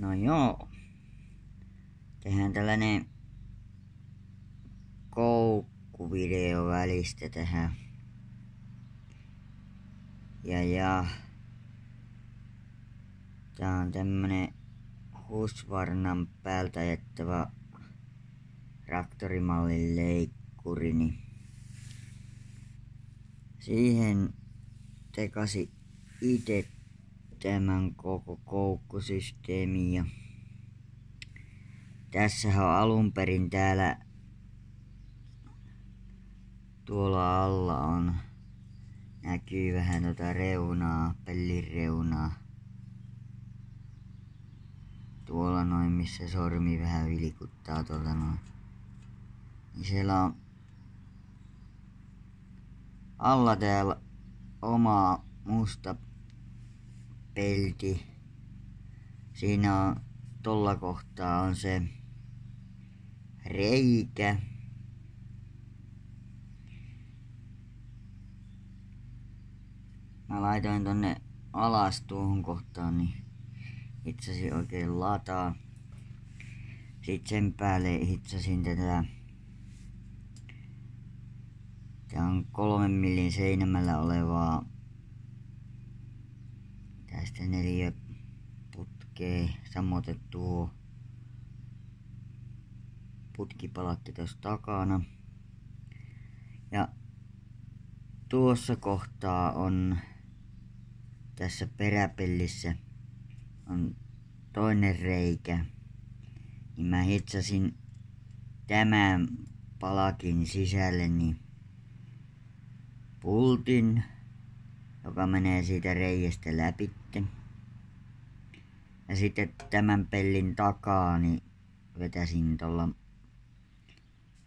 No joo. Tehdään tällainen koukkuvideo välistä tähän. Ja tää on tämmönen Husqvarnan päältä ajettava traktorimallin leikkuri, niin siihen tekasi itse tämän koko koukkusysteemin. Ja tässähän on alunperin täällä tuolla alla on näkyy vähän reunaa, pellin reunaa. Tuolla noin, missä sormi vähän vilkuttaa tuolta noin. Niin siellä on alla täällä oma musta pelti. Siinä on tolla kohtaa on se reikä. Mä laitoin tonne alas tuohon kohtaan, niin hitsasin oikein lataa. Sitten sen päälle hitsasin tätä. Tää on 3 millin seinämällä olevaa tästä 4 putkea, samoin tuo putkipalakki tuossa takana. Ja tuossa kohtaa on tässä peräpellissä on toinen reikä. Niin mä hitsasin tämän palakin sisälle niin pultin, joka menee siitä reiästä läpitte. Ja sitten tämän pellin takaa niin vetäsin tuolla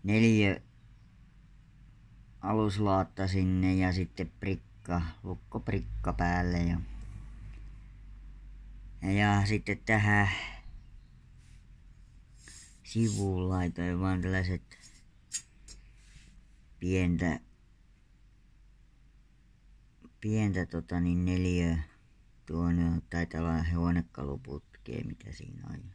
4 aluslaatta sinne ja sitten lukkoprikka päälle. Ja sitten tähän sivuun laitoin vaan tällaiset pientä 4 tuonne taitaa olla huonekaluputkea mitä siinä on.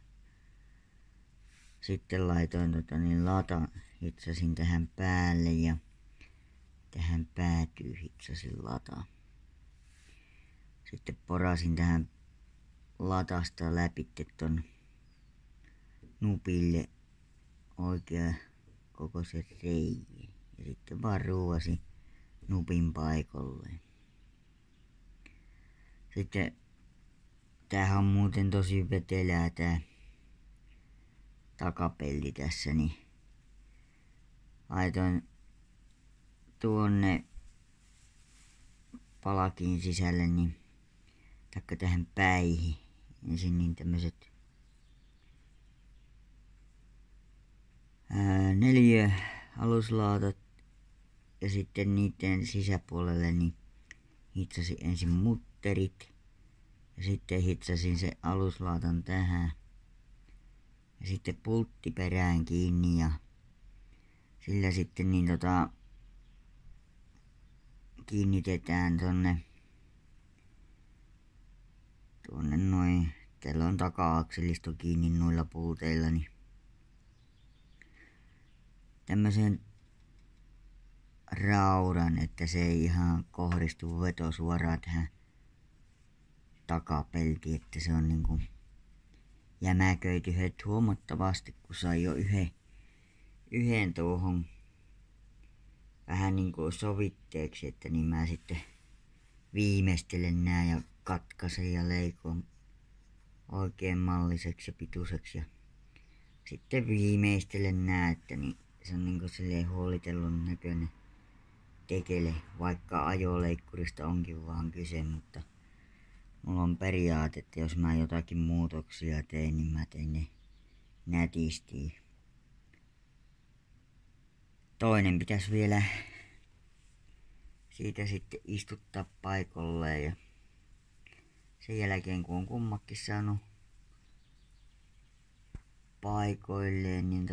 Sitten laitoin latan hitsasin tähän päälle ja tähän päätyy hitsasin lata. Sitten porasin tähän latasta läpi ton nupille oikea kokoisen reiän. Ja sitten vaan ruuvasin nupin paikalleen. Sitten tämähän on muuten tosi vetelää tää takapelli tässä, niin laitoin tuonne palakin sisälle niin taikka tähän päihin ensin niin tämmöset 4 aluslaatat ja sitten niiden sisäpuolelle niin hitsasin ensin mutterit ja sitten hitsasin se aluslaatan tähän ja sitten pultti perään kiinni ja sillä sitten niin kiinnitetään tuonne noin, täällä on taka-akselisto kiinni noilla pulteilla niin tämmösen raudan, että se ei ihan kohdistu veto suoraan tähän takapeltiin, että se on niinku jämäköity huomattavasti, kun sai jo yhden tuohon vähän niinku sovitteeksi, että niin mä sitten viimeistelen nää ja katkaisen ja leikon oikein malliseksi ja pituiseksi ja sitten viimeistelen nää, että niin se on niinku silleen huolitellun näköinen tekele, vaikka ajoleikkurista onkin vaan kyse, mutta mulla on periaate, että jos mä jotakin muutoksia tein, niin mä tein ne nätisti. Toinen pitäisi vielä siitä sitten istuttaa paikalleen ja sen jälkeen kun on kummakin saanut paikoilleen, niin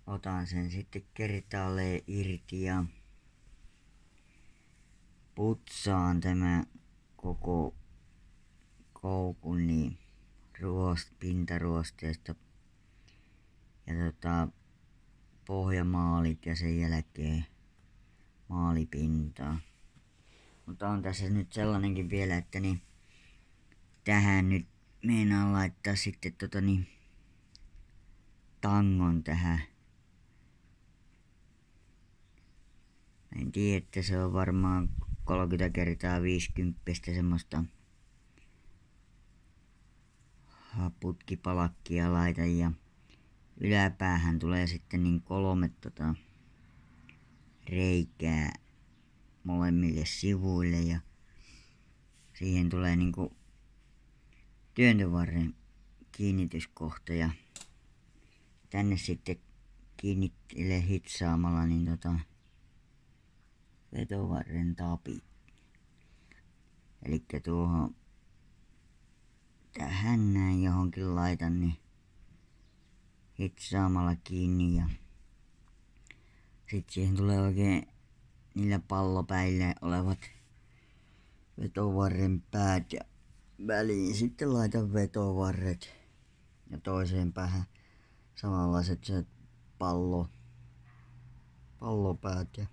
otan sen sitten kertaalleen irti ja putsaan tämä koko koukun niin pintaruosteesta ja pohjamaalit ja sen jälkeen maalipintaa. Mutta on tässä nyt sellainenkin vielä, että niin tähän nyt meinaan laittaa sitten tangon tähän. En tiedä, että se on varmaan 30 x 50 semmoista putkipalakkia laitan ja yläpäähän tulee sitten niin 3 reikää molemmille sivuille ja siihen tulee niinku työntövarren kiinnityskohta ja tänne sitten kiinnittelee hitsaamalla niin vetovarren tapit. Elikkä tuohon tähän näin johonkin laitan niin hitsaamalla kiinni ja sit siihen tulee oikein niillä pallopäillä olevat vetovarren päät ja väliin sitten laitan vetovarret ja toiseen päähän samanlaiset se pallopäät ja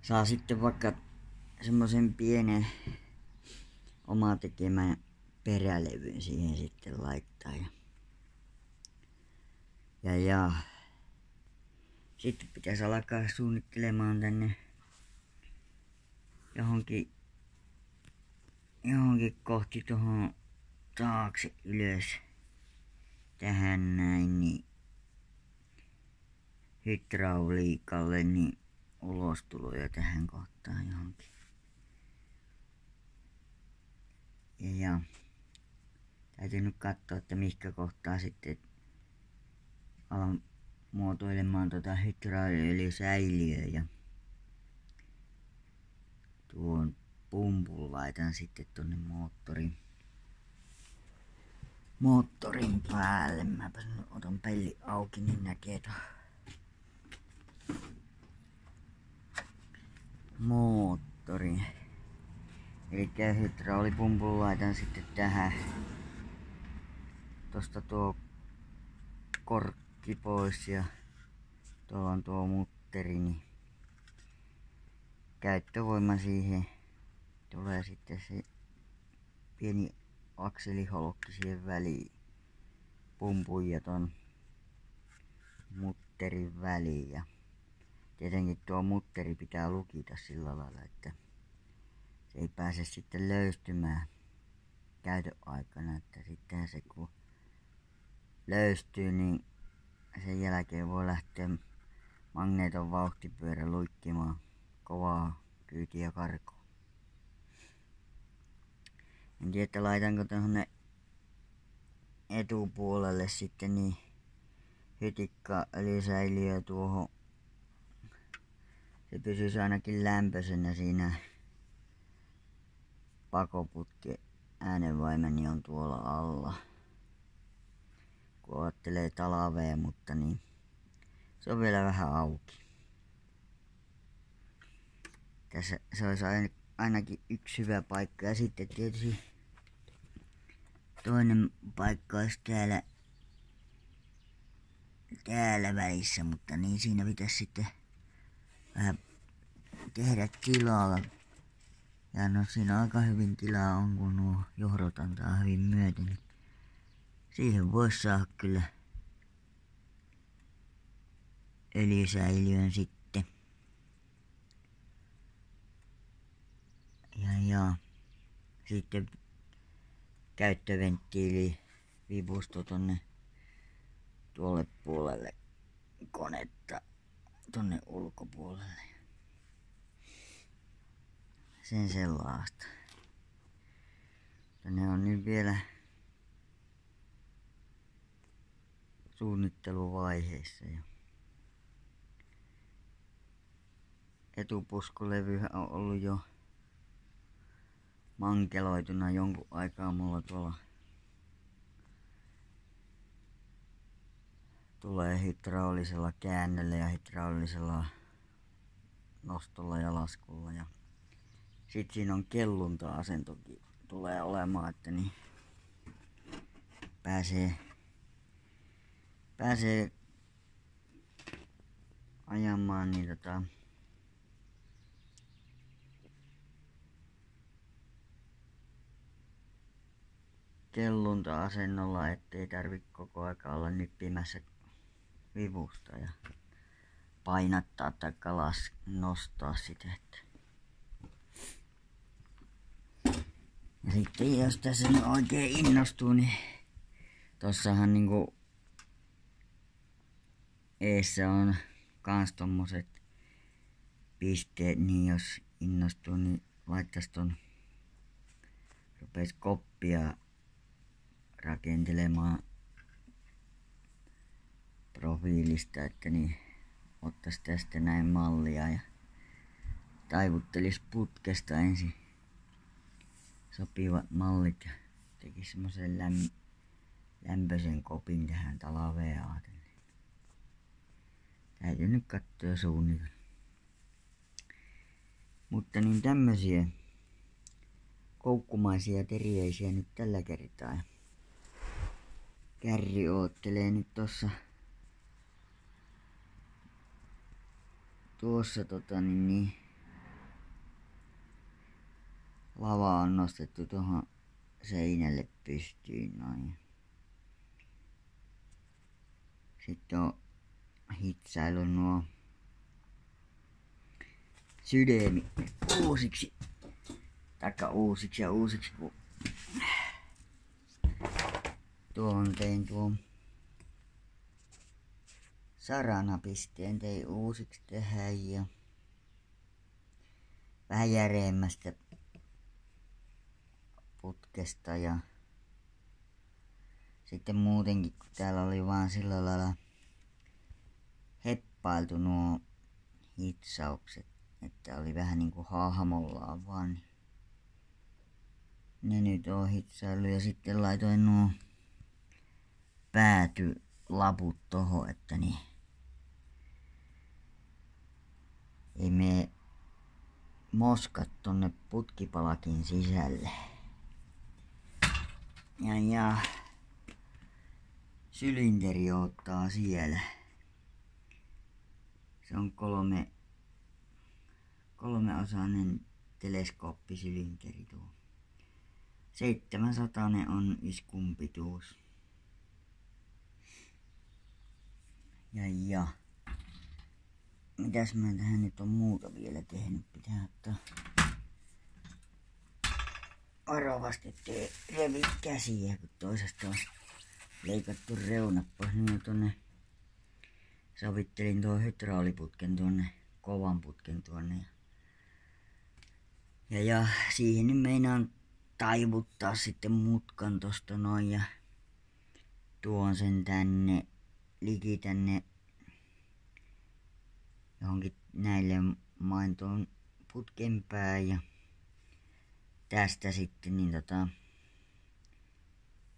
saa sitten vaikka semmosen pienen oma tekemän perälevyn siihen sitten laittaa ja sitten pitäisi alkaa suunnittelemaan tänne johonkin kohti tuohon taakse ylös tähän näin niin hydrauliikalle niin ulostuloja tähän kohtaan johonkin. Ja täytyy nyt katsoa, että mihinkä kohtaa sitten alan muotoilemaan hydrauliöljysäiliöä ja tuon pumpun laitan sitten tonne moottorin päälle. Mäpä otan pelli auki niin näkee tuon moottorin. Elikkä hydraulipumpun laitan sitten tähän. Tosta tuo korkki pois ja tuolla on tuo mutteri, niin käyttövoima siihen tulee sitten se pieni akseliholkki siihen väliin pumpun ja ton mutterin väliin ja tietenkin tuo mutteri pitää lukita sillä lailla, että se ei pääse sitten löystymään käytön aikana, että sitten se kun löystyy niin sen jälkeen voi lähteä magneeton vauhtipyörä luikkimaan kovaa kyytiä karkuun. En tiedä, että laitanko tuonne etupuolelle sitten niin hytikkaöljysäiliöä tuohon. Se pysyisi ainakin lämpöisenä siinä pakoputken äänenvaimeni on tuolla alla. Kun ajattelee talvea, mutta niin se on vielä vähän auki. Tässä se olisi ainakin yksi hyvä paikka ja sitten tietysti toinen paikka olisi täällä välissä, mutta niin siinä pitäisi sitten vähän tehdä tilaa. Ja no siinä aika hyvin tilaa on, kun nuo johdot antaa hyvin myöten. Niin siihen voisi saada kyllä öljysäiliön sitten. Ja sitten käyttöventtiili vipusto tuolle puolelle konetta tonne ulkopuolelle. Sen sellaista. Ne on nyt vielä suunnitteluvaiheessa. Etupuskulevy on ollut jo mankeloituna jonkun aikaa mulla tuolla. Tulee hydraulisella käännöllä ja hydraulisella nostolla ja laskulla. Ja sit siinä on kellunta-asentokin tulee olemaan, että niin pääsee ajamaan niin kellunta-asennolla, ettei tarvi koko aika olla nyppimässä vivusta ja painattaa tai nostaa sitä. Ja sitten jos tässä nyt oikein innostuu, niin tossahan niinku eessä on kans tommoset pisteet, niin jos innostuu, niin laittais ton, rupes koppia rakentelemaan profiilista, että niin ottais tästä näin mallia ja taivuttelis putkesta ensin sopivat mallit ja teki semmosen lämpöisen kopin tähän talveen ajatellen. Täytyy nyt katsoa ja suunnitella. Mutta niin tämmösiä koukkumaisia terveisiä nyt tällä kertaa. Kärri oottelee nyt tuossa lava on nostettu tuohon seinälle pystyyn noin. Sitten on hitsailu nuo sydämit uusiksi. Taikka uusiksi kun tuohon tein tuon saranapisteen tein uusiksi tähän ja vähän järeemmästä putkesta ja sitten muutenkin kun täällä oli vaan sillä lailla heppailtu nuo hitsaukset, että oli vähän niinku hahmollaan vaan, niin ne nyt on hitsailu ja sitten laitoin nuo päätylaput tohon, että niin ei mene moskat tonne putkipalakin sisälle. Ja sylinteri ottaa siellä. Se on kolmeosainen teleskooppisylinteri tuo. 700 on iskun pituus. Ja mitäs mä tähän nyt on muuta vielä tehnyt? Pitää ottaa varovasti, ettei revi käsiä, kun toisesta on leikattu reunat pois. Niin tonne sovittelin tuon hydrauliputken tuonne, kovan putken tuonne. Ja siihen nyt meinaan taivuttaa sitten mutkan tosta noin ja tuon sen tänne liki tänne johonkin näille main tuon putken pään ja tästä sitten niin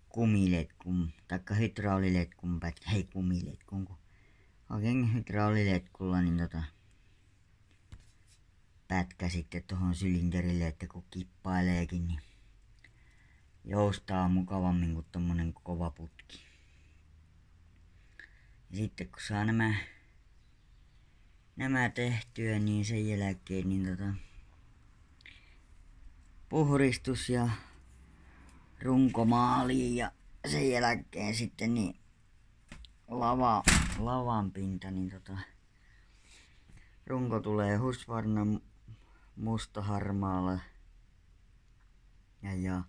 kumiletkun taikka hydrauliletkun pätkä, ei kumiletkun, kun oikein hydrauliletkulla niin pätkä sitten tohon sylinterille, että kun kippaileekin, niin joustaa mukavammin kuin tommonen kova putki. Ja sitten kun saa nämä tehtyä, niin sen jälkeen niin puhdistus ja runkomaaliin ja sen jälkeen sitten niin lavan pinta, niin runko tulee Husqvarna mustaharmaalla ja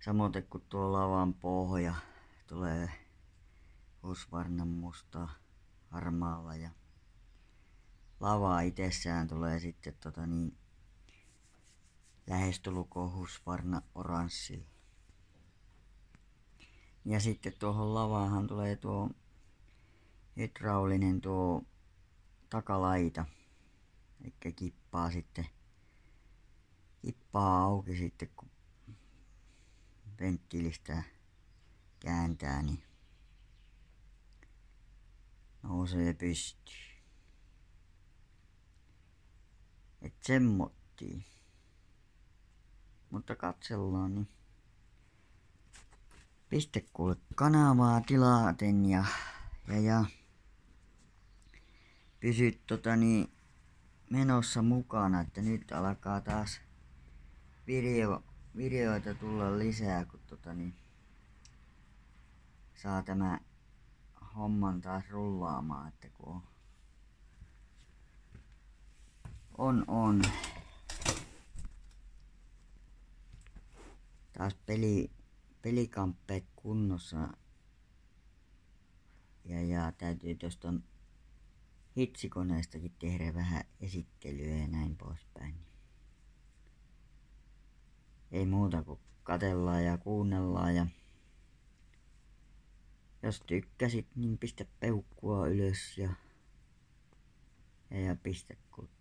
samoin kuin tuo lavan pohja tulee Husqvarna mustaharmaalla ja lava itsessään tulee sitten lähestulkoon Husqvarna oranssilla. Ja sitten tuohon lavaahan tulee tuo hydraulinen tuo takalaita. Eli kippaa auki sitten kun venttiilistä kääntää, niin nousee pystyyn. Et semmottiin. mutta katsellaan, niin piste kuule kanavaa tilaaten ja pysy menossa mukana, että nyt alkaa taas videoita tulla lisää, kun saa tämä homman taas rullaamaan, että kun on taas pelikamppeet kunnossa ja täytyy tuosta hitsikoneestakin tehdä vähän esittelyä ja näin poispäin. Ei muuta kuin katellaan ja kuunnellaan ja jos tykkäsit, niin pistä peukkua ylös ja pistä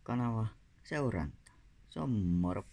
kanava seurantaan. Se on moro!